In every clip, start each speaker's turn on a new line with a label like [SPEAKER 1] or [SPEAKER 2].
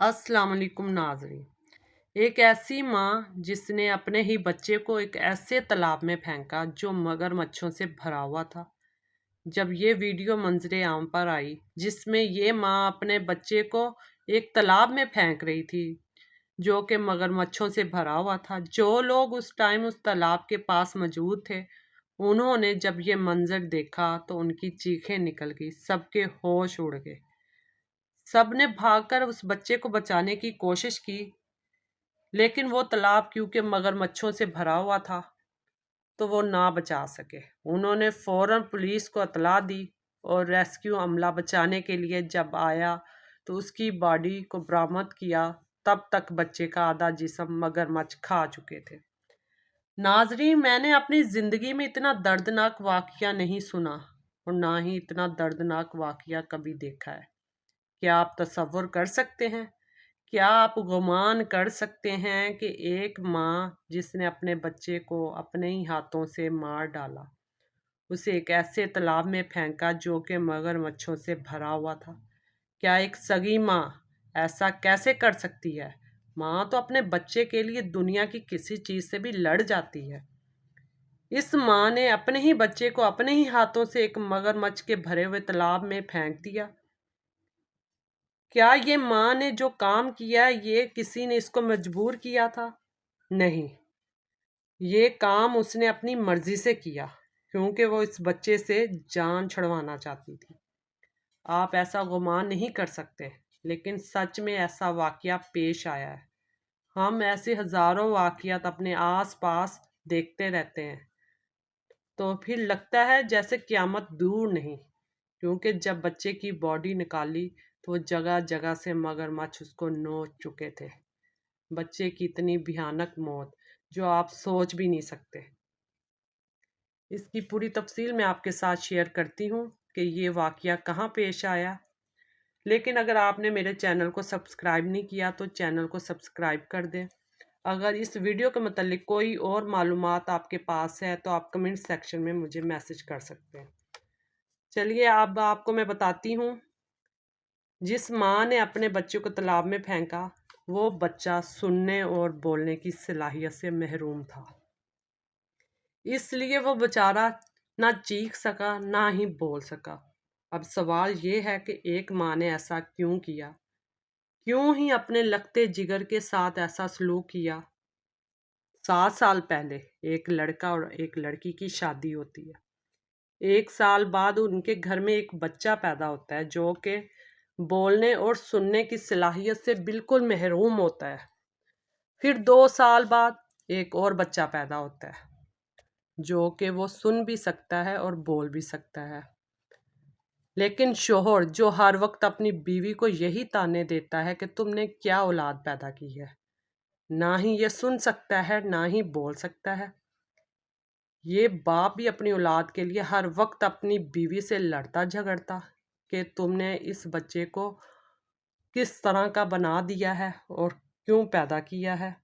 [SPEAKER 1] अस्सलाम वालेकुम नाज़रीन। एक ऐसी माँ जिसने अपने ही बच्चे को एक ऐसे तालाब में फेंका जो मगरमच्छों से भरा हुआ था। जब ये वीडियो मंजरे आम पर आई जिसमें ये माँ अपने बच्चे को एक तालाब में फेंक रही थी जो कि मगरमच्छों से भरा हुआ था, जो लोग उस टाइम उस तालाब के पास मौजूद थे उन्होंने जब ये मंजर देखा तो उनकी चीखें निकल गई, सबके होश उड़ गए। सबने भागकर उस बच्चे को बचाने की कोशिश की, लेकिन वो तालाब क्योंकि मगरमच्छों से भरा हुआ था तो वो ना बचा सके। उन्होंने फौरन पुलिस को इत्तला दी और रेस्क्यू अमला बचाने के लिए जब आया तो उसकी बॉडी को बरामद किया। तब तक बच्चे का आधा जिस्म मगरमच्छ खा चुके थे। नाजरीन, मैंने अपनी ज़िंदगी में इतना दर्दनाक वाक़या नहीं सुना और ना ही इतना दर्दनाक वाक़या कभी देखा है। क्या आप तसव्वुर कर सकते हैं? क्या आप गुमान कर सकते हैं कि एक माँ जिसने अपने बच्चे को अपने ही हाथों से मार डाला, उसे एक ऐसे तालाब में फेंका जो कि मगरमच्छों से भरा हुआ था? क्या एक सगी माँ ऐसा कैसे कर सकती है? माँ तो अपने बच्चे के लिए दुनिया की किसी चीज़ से भी लड़ जाती है। इस माँ ने अपने ही बच्चे को अपने ही हाथों से एक मगरमच्छ के भरे हुए तालाब में फेंक दिया। क्या ये माँ ने जो काम किया ये किसी ने इसको मजबूर किया था? नहीं, ये काम उसने अपनी मर्जी से किया क्योंकि वो इस बच्चे से जान छुड़वाना चाहती थी। आप ऐसा गुमान नहीं कर सकते, लेकिन सच में ऐसा वाकया पेश आया है। हम ऐसे हजारों वाकयात अपने आस पास देखते रहते हैं तो फिर लगता है जैसे क़यामत दूर नहीं, क्योंकि जब बच्चे की बॉडी निकाली तो जगह जगह से मगरमच्छ उसको नोच चुके थे। बच्चे की इतनी भयानक मौत जो आप सोच भी नहीं सकते। इसकी पूरी तफसील मैं आपके साथ शेयर करती हूँ कि ये वाकया कहाँ पेश आया। लेकिन अगर आपने मेरे चैनल को सब्सक्राइब नहीं किया तो चैनल को सब्सक्राइब कर दें। अगर इस वीडियो के मतलब कोई और मालूमात आपके पास है तो आप कमेंट सेक्शन में मुझे मैसेज कर सकते हैं। चलिए अब आपको मैं बताती हूँ। जिस माँ ने अपने बच्चे को तालाब में फेंका वो बच्चा सुनने और बोलने की सलाहियत से महरूम था, इसलिए वो बेचारा ना चीख सका ना ही बोल सका। अब सवाल ये है कि एक माँ ने ऐसा क्यों किया, क्यों ही अपने लगते जिगर के साथ ऐसा सलूक किया। 7 साल पहले एक लड़का और एक लड़की की शादी होती है। 1 साल बाद उनके घर में एक बच्चा पैदा होता है जो कि बोलने और सुनने की सलाहियत से बिल्कुल महरूम होता है। फिर 2 साल बाद एक और बच्चा पैदा होता है जो कि वो सुन भी सकता है और बोल भी सकता है। लेकिन शोहर जो हर वक्त अपनी बीवी को यही ताने देता है कि तुमने क्या औलाद पैदा की है, ना ही ये सुन सकता है ना ही बोल सकता है। ये बाप भी अपनी औलाद के लिए हर वक्त अपनी बीवी से लड़ता झगड़ता कि तुमने इस बच्चे को किस तरह का बना दिया है और क्यों पैदा किया है।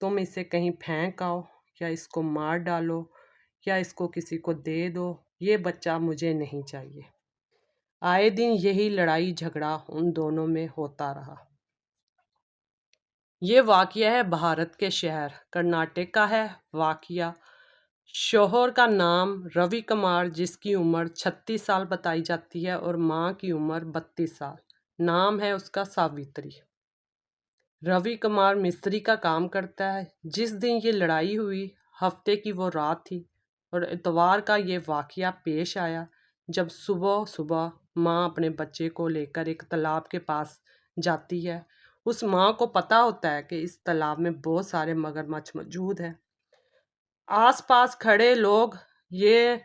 [SPEAKER 1] तुम इसे कहीं फेंक आओ या इसको मार डालो या इसको किसी को दे दो, ये बच्चा मुझे नहीं चाहिए। आए दिन यही लड़ाई झगड़ा उन दोनों में होता रहा। ये वाकया है भारत के शहर कर्नाटक का है वाकया। शोहर का नाम रवि कुमार, जिसकी उम्र 36 साल बताई जाती है और माँ की उम्र 32 साल। नाम है उसका सावित्री। रवि कुमार मिस्त्री का काम करता है। जिस दिन ये लड़ाई हुई हफ्ते की वो रात थी और इतवार का ये वाकया पेश आया जब सुबह सुबह माँ अपने बच्चे को लेकर एक तालाब के पास जाती है। उस माँ को पता होता है कि इस तालाब में बहुत सारे मगरमच्छ मौजूद हैं। आसपास खड़े लोग ये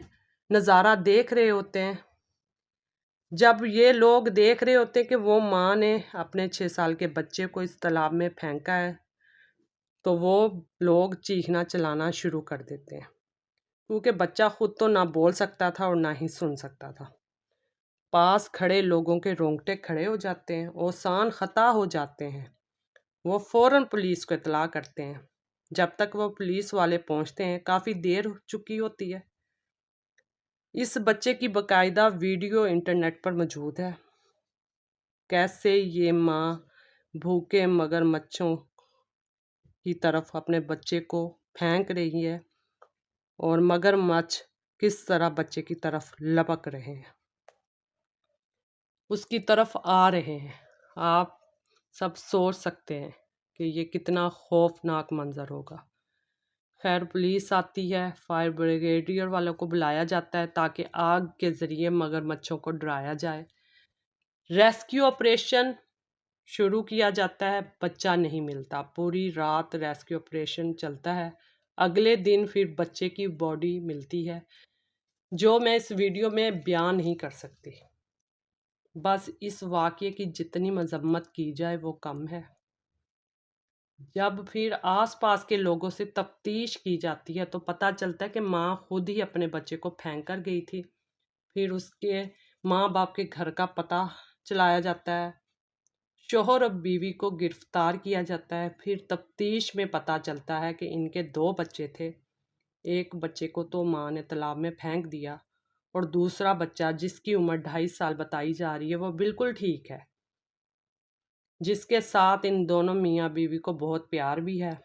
[SPEAKER 1] नज़ारा देख रहे होते हैं। जब ये लोग देख रहे होते हैं कि वो माँ ने अपने 6 साल के बच्चे को इस तालाब में फेंका है तो वो लोग चीखना चिल्लाना शुरू कर देते हैं, क्योंकि बच्चा खुद तो ना बोल सकता था और ना ही सुन सकता था। पास खड़े लोगों के रोंगटे खड़े हो जाते हैं और सान खता हो जाते हैं। वो फ़ौरन पुलिस को इत्तला करते हैं। जब तक वो पुलिस वाले पहुंचते हैं काफ़ी देर हो चुकी होती है। इस बच्चे की बाकायदा वीडियो इंटरनेट पर मौजूद है। कैसे ये माँ भूखे मगरमच्छों की तरफ अपने बच्चे को फेंक रही है और मगरमच्छ किस तरह बच्चे की तरफ लपक रहे हैं, उसकी तरफ आ रहे हैं। आप सब सोच सकते हैं कि ये कितना खौफनाक मंजर होगा। खैर पुलिस आती है, फायर ब्रिगेडियर वालों को बुलाया जाता है ताकि आग के ज़रिए मगरमच्छों को डराया जाए। रेस्क्यू ऑपरेशन शुरू किया जाता है, बच्चा नहीं मिलता। पूरी रात रेस्क्यू ऑपरेशन चलता है। अगले दिन फिर बच्चे की बॉडी मिलती है, जो मैं इस वीडियो में बयान नहीं कर सकती। बस इस वाक़ये की जितनी मजम्मत की जाए वो कम है। जब फिर आसपास के लोगों से तफ्तीश की जाती है तो पता चलता है कि माँ खुद ही अपने बच्चे को फेंक कर गई थी। फिर उसके माँ बाप के घर का पता चलाया जाता है, शोहर और बीवी को गिरफ्तार किया जाता है। फिर तफ्तीश में पता चलता है कि इनके 2 बच्चे थे। एक बच्चे को तो माँ ने तालाब में फेंक दिया और दूसरा बच्चा जिसकी उम्र 2.5 साल बताई जा रही है वो बिल्कुल ठीक है, जिसके साथ इन दोनों मियाँ बीवी को बहुत प्यार भी है।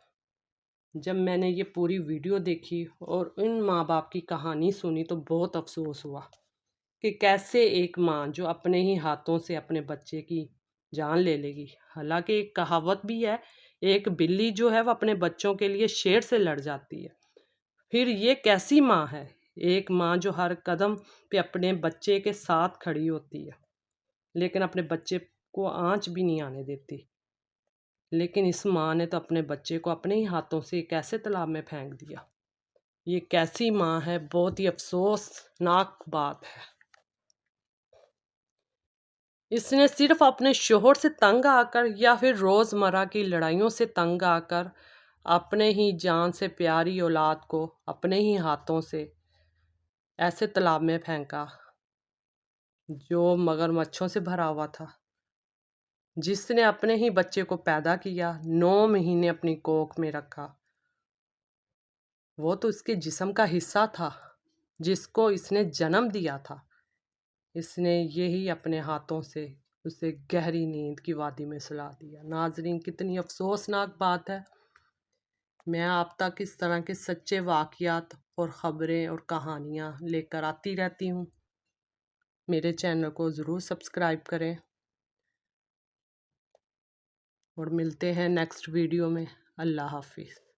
[SPEAKER 1] जब मैंने ये पूरी वीडियो देखी और इन माँ बाप की कहानी सुनी तो बहुत अफसोस हुआ कि कैसे एक माँ जो अपने ही हाथों से अपने बच्चे की जान ले लेगी। हालांकि एक कहावत भी है, एक बिल्ली जो है वो अपने बच्चों के लिए शेर से लड़ जाती है। फिर ये कैसी माँ है, एक माँ जो हर कदम पे अपने बच्चे के साथ खड़ी होती है लेकिन अपने बच्चे को आंच भी नहीं आने देती। लेकिन इस माँ ने तो अपने बच्चे को अपने ही हाथों से कैसे तालाब में फेंक दिया। ये कैसी माँ है, बहुत ही अफसोसनाक बात है। इसने सिर्फ अपने शोहर से तंग आकर या फिर रोज़मर्रा की लड़ाइयों से तंग आकर अपने ही जान से प्यारी औलाद को अपने ही हाथों से ऐसे तालाब में फेंका जो मगरमच्छों से भरा हुआ था। जिसने अपने ही बच्चे को पैदा किया, 9 महीने अपनी कोख में रखा, वो तो इसके जिस्म का हिस्सा था जिसको इसने जन्म दिया था। इसने यही अपने हाथों से उसे गहरी नींद की वादी में सुला दिया। नाजरीन, कितनी अफसोसनाक बात है। मैं आप तक इस तरह के सच्चे वाक़यात और ख़बरें और कहानियाँ लेकर आती रहती हूँ। मेरे चैनल को ज़रूर सब्सक्राइब करें और मिलते हैं नेक्स्ट वीडियो में। अल्लाह हाफिज़।